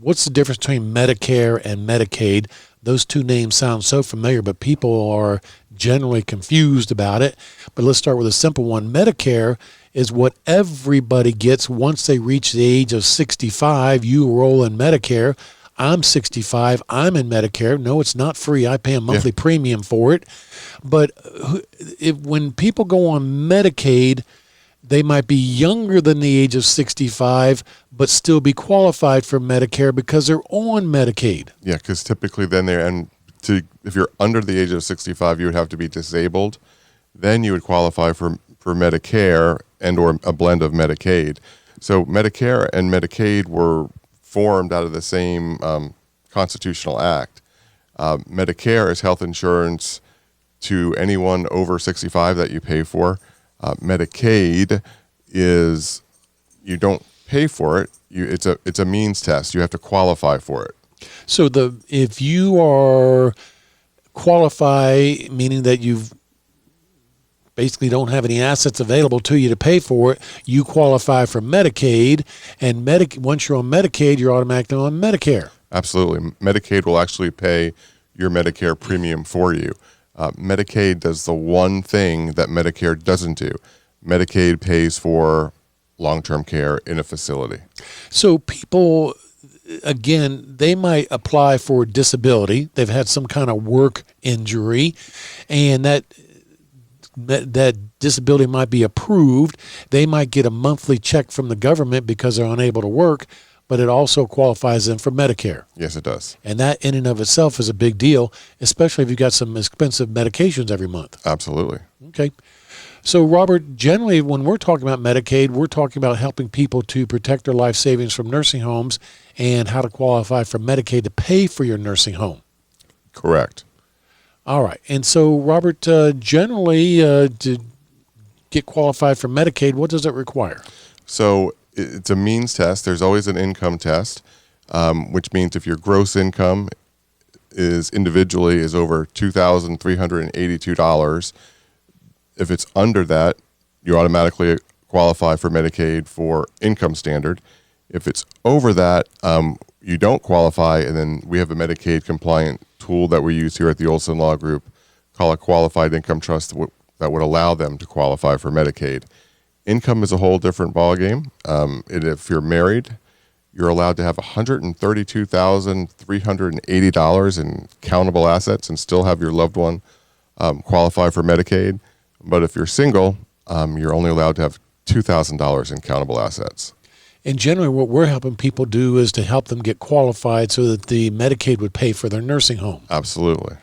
what's the difference between Medicare and Medicaid? Those two names sound so familiar, but people are generally confused about it. But let's start with a simple one. Medicare is what everybody gets once they reach the age of 65. You roll in Medicare. I'm 65. I'm in Medicare. No, it's not free. I pay a monthly premium for it. But when people go on Medicaid, they might be younger than the age of 65, but still be qualified for Medicare because they're on Medicaid. Yeah, because typically then if you're under the age of 65, you would have to be disabled. Then you would qualify for Medicare and or a blend of Medicaid. So Medicare and Medicaid were formed out of the same constitutional act. Medicare is health insurance to anyone over 65 that you pay for. Medicaid is you don't pay for it. It's a means test. You have to qualify for it. So if you are qualify, meaning that you've basically don't have any assets available to you to pay for it, you qualify for Medicaid, and once you're on Medicaid, you're automatically on Medicare. Absolutely. Medicaid will actually pay your Medicare premium for you. Medicaid does the one thing that Medicare doesn't do. Medicaid pays for long-term care in a facility. So people, again, they might apply for disability. They've had some kind of work injury, and that disability might be approved. They might get a monthly check from the government because they're unable to work, but it also qualifies them for Medicare. Yes, it does. And that in and of itself is a big deal, especially if you've got some expensive medications every month. Absolutely. Okay. So, Robert, generally when we're talking about Medicaid, we're talking about helping people to protect their life savings from nursing homes and how to qualify for Medicaid to pay for your nursing home. Correct. All right. And so, Robert, generally to get qualified for Medicaid, what does it require? So it's a means test. There's always an income test, which means if your gross income is over $2,382, if it's under that, you automatically qualify for Medicaid for income standard. If it's over that, you don't qualify, and then we have a Medicaid compliant tool that we use here at the Olson Law Group called a qualified income trust that would allow them to qualify for Medicaid. Income is a whole different ballgame. If you're married, you're allowed to have $132,380 in countable assets and still have your loved one qualify for Medicaid. But if you're single, you're only allowed to have $2,000 in countable assets. And generally what we're helping people do is to help them get qualified so that the Medicaid would pay for their nursing home. Absolutely.